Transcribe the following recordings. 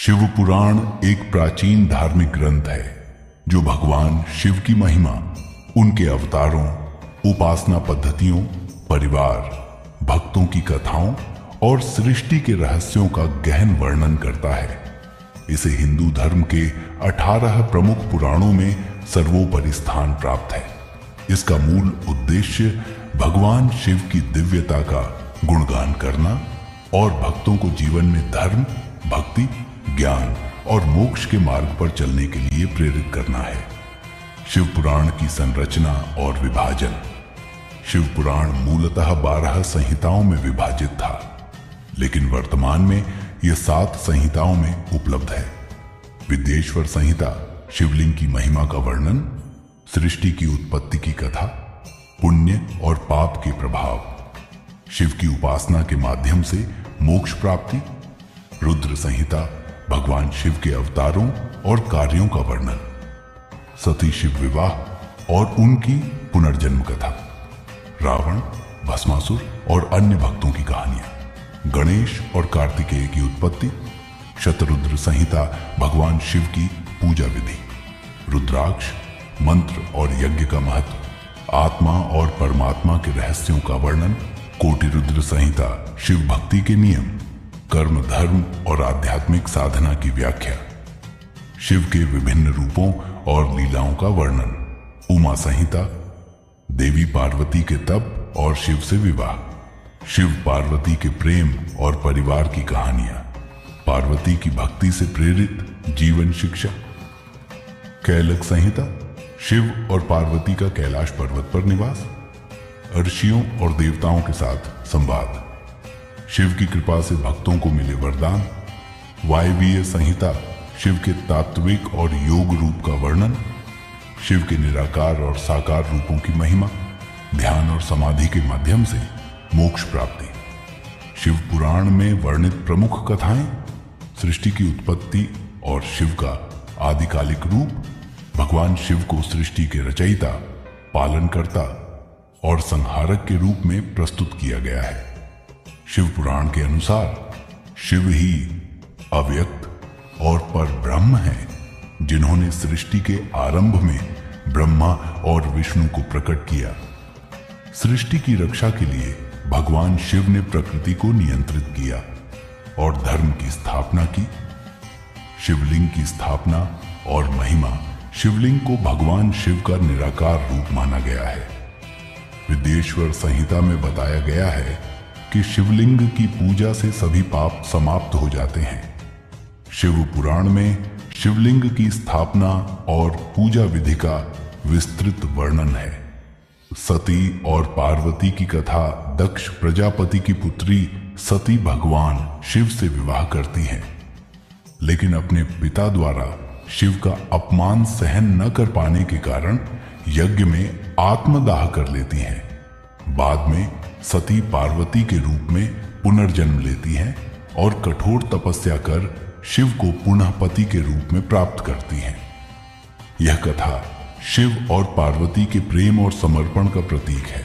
शिव पुराण एक प्राचीन धार्मिक ग्रंथ है जो भगवान शिव की महिमा, उनके अवतारों, उपासना पद्धतियों, परिवार, भक्तों की कथाओं और सृष्टि के रहस्यों का गहन वर्णन करता है। इसे हिंदू धर्म के 18 प्रमुख पुराणों में सर्वोपरि स्थान प्राप्त है। इसका मूल उद्देश्य भगवान शिव की दिव्यता का गुणगान करना और भक्तों को जीवन में धर्म, भक्ति, ज्ञान और मोक्ष के मार्ग पर चलने के लिए प्रेरित करना है। शिव पुराण की संरचना और विभाजन। शिव पुराण मूलतः 12 संहिताओं में विभाजित था, लेकिन वर्तमान में यह 7 संहिताओं में उपलब्ध है। विद्येश्वर संहिता शिवलिंग की महिमा का वर्णन, सृष्टि की उत्पत्ति की कथा, पुण्य और पाप के प्रभाव, शिव की उपासना के माध्यम से मोक्ष प्राप्ति। रुद्र संहिता भगवान शिव के अवतारों और कार्यों का वर्णन, सती शिव विवाह और उनकी पुनर्जन्म कथा, रावण, भस्मासुर और अन्य भक्तों की कहानियां, गणेश और कार्तिकेय की उत्पत्ति। शतरुद्र संहिता भगवान शिव की पूजा विधि, रुद्राक्ष, मंत्र और यज्ञ का महत्व, आत्मा और परमात्मा के रहस्यों का वर्णन। कोटि रुद्र संहिता शिव भक्ति के नियम, कर्म, धर्म और आध्यात्मिक साधना की व्याख्या, शिव के विभिन्न रूपों और लीलाओं का वर्णन। उमा संहिता देवी पार्वती के तप और शिव से विवाह, शिव पार्वती के प्रेम और परिवार की कहानियां, पार्वती की भक्ति से प्रेरित जीवन शिक्षा। कैलक संहिता शिव और पार्वती का कैलाश पर्वत पर निवास, ऋषियों और देवताओं के साथ संवाद, शिव की कृपा से भक्तों को मिले वरदान। वायवीय संहिता शिव के तात्विक और योग रूप का वर्णन, शिव के निराकार और साकार रूपों की महिमा, ध्यान और समाधि के माध्यम से मोक्ष प्राप्ति। शिव पुराण में वर्णित प्रमुख कथाएं, सृष्टि की उत्पत्ति और शिव का आदिकालिक रूप, भगवान शिव को सृष्टि के रचयिता, पालनकर्ता और संहारक के रूप में प्रस्तुत किया गया है। शिव पुराण के अनुसार शिव ही अव्यक्त और परब्रह्म हैं, जिन्होंने सृष्टि के आरंभ में ब्रह्मा और विष्णु को प्रकट किया। सृष्टि की रक्षा के लिए भगवान शिव ने प्रकृति को नियंत्रित किया और धर्म की स्थापना की। शिवलिंग की स्थापना और महिमा। शिवलिंग को भगवान शिव का निराकार रूप माना गया है। विद्येश्वर संहिता में बताया गया है कि शिवलिंग की पूजा से सभी पाप समाप्त हो जाते हैं। शिव पुराण में शिवलिंग की स्थापना और पूजा विधि का विस्तृत वर्णन है। सती और पार्वती की कथा। दक्ष प्रजापति की पुत्री सती भगवान शिव से विवाह करती हैं, लेकिन अपने पिता द्वारा शिव का अपमान सहन न कर पाने के कारण यज्ञ में आत्मदाह कर लेती हैं। बाद में सती पार्वती के रूप में पुनर्जन्म लेती हैं और कठोर तपस्या कर शिव को पुनः पति के रूप में प्राप्त करती हैं। यह कथा शिव और पार्वती के प्रेम और समर्पण का प्रतीक है।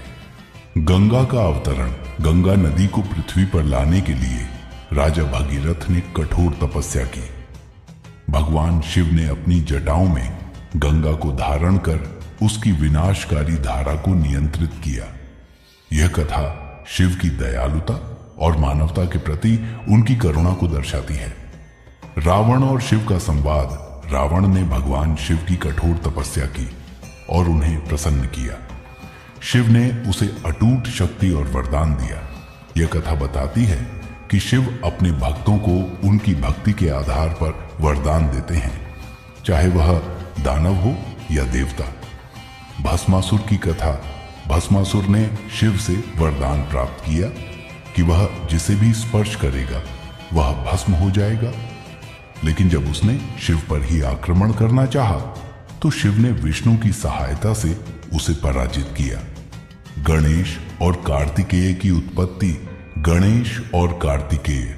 गंगा का अवतरण। गंगा नदी को पृथ्वी पर लाने के लिए राजा भगीरथ ने कठोर तपस्या की। भगवान शिव ने अपनी जटाओं में गंगा को धारण कर उसकी विनाशकारी धारा को नियंत्रित किया। यह कथा शिव की दयालुता और मानवता के प्रति उनकी करुणा को दर्शाती है। रावण और शिव का संवाद। रावण ने भगवान शिव की कठोर तपस्या की और उन्हें प्रसन्न किया। शिव ने उसे अटूट शक्ति और वरदान दिया। यह कथा बताती है कि शिव अपने भक्तों को उनकी भक्ति के आधार पर वरदान देते हैं, चाहे वह दानव हो या देवता। भस्मासुर की कथा। भस्मासुर ने शिव से वरदान प्राप्त किया कि वह जिसे भी स्पर्श करेगा वह भस्म हो जाएगा, लेकिन जब उसने शिव पर ही आक्रमण करना चाहा तो शिव ने विष्णु की सहायता से उसे पराजित किया। गणेश और कार्तिकेय की उत्पत्ति। गणेश और कार्तिकेय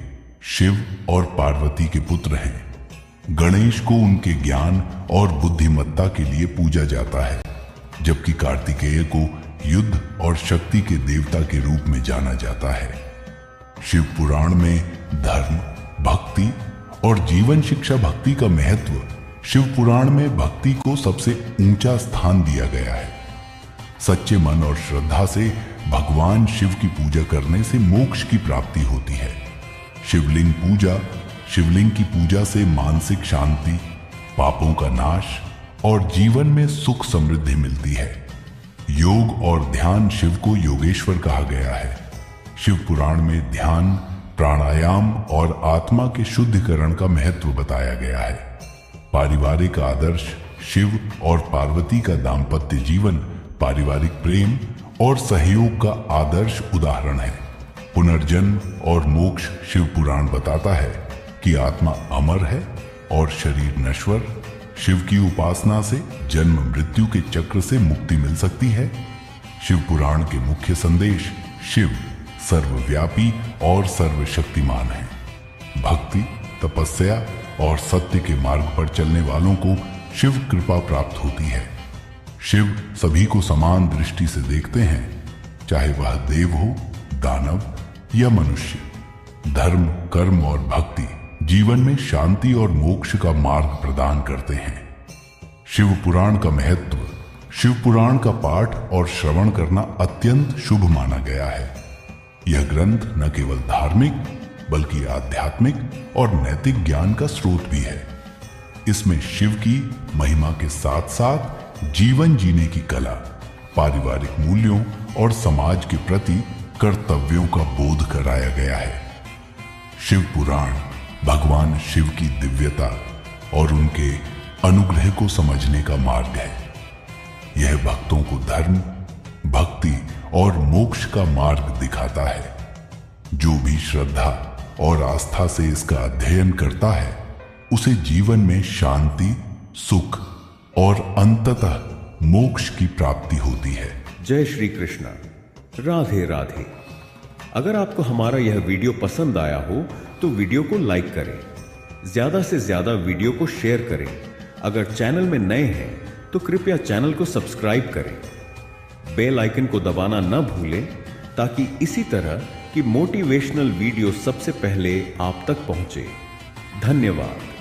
शिव और पार्वती के पुत्र हैं। गणेश को उनके ज्ञान और बुद्धिमत्ता के लिए पूजा जाता है, जबकि कार्तिकेय को युद्ध और शक्ति के देवता के रूप में जाना जाता है। शिव पुराण में धर्म, भक्ति और जीवन शिक्षा भक्ति का महत्व शिव पुराण में भक्ति को सबसे ऊंचा स्थान दिया गया है। सच्चे मन और श्रद्धा से भगवान शिव की पूजा करने से मोक्ष की प्राप्ति होती है। शिवलिंग की पूजा से मानसिक शांति, पापों का नाश और जीवन में सुख समृद्धि मिलती है। योग और ध्यान शिव को योगेश्वर कहा गया है। शिव पुराण में ध्यान, प्राणायाम और आत्मा के शुद्धिकरण का महत्व बताया गया है। पारिवारिक आदर्श शिव और पार्वती का दाम्पत्य जीवन पारिवारिक प्रेम और सहयोग का आदर्श उदाहरण है। पुनर्जन्म और मोक्ष शिव पुराण बताता है कि आत्मा अमर है और शरीर नश्वर। शिव की उपासना से जन्म मृत्यु के चक्र से मुक्ति मिल सकती है। शिव पुराण के मुख्य संदेश शिव सर्वव्यापी और सर्वशक्तिमान है। भक्ति, तपस्या और सत्य के मार्ग पर चलने वालों को शिव कृपा प्राप्त होती है। शिव सभी को समान दृष्टि से देखते हैं, चाहे वह देव हो, दानव या मनुष्य। धर्म, कर्म और भक्ति जीवन में शांति और मोक्ष का मार्ग प्रदान करते हैं। शिव पुराण का महत्व। शिव पुराण का पाठ और श्रवण करना अत्यंत शुभ माना गया है। यह ग्रंथ न केवल धार्मिक बल्कि आध्यात्मिक और नैतिक ज्ञान का स्रोत भी है। इसमें शिव की महिमा के साथ साथ जीवन जीने की कला, पारिवारिक मूल्यों और समाज के प्रति कर्तव्यों का बोध कराया गया है। शिव पुराण भगवान शिव की दिव्यता और उनके अनुग्रह को समझने का मार्ग है। यह भक्तों को धर्म, भक्ति और मोक्ष का मार्ग दिखाता है। जो भी श्रद्धा और आस्था से इसका अध्ययन करता है, उसे जीवन में शांति, सुख और अंततः मोक्ष की प्राप्ति होती है। जय श्री कृष्ण। राधे राधे। अगर आपको हमारा यह वीडियो पसंद आया हो तो वीडियो को लाइक करें, ज्यादा से ज्यादा वीडियो को शेयर करें। अगर चैनल में नए हैं तो कृपया चैनल को सब्सक्राइब करें। बेल आइकन को दबाना न भूलें ताकि इसी तरह की मोटिवेशनल वीडियो सबसे पहले आप तक पहुंचे। धन्यवाद।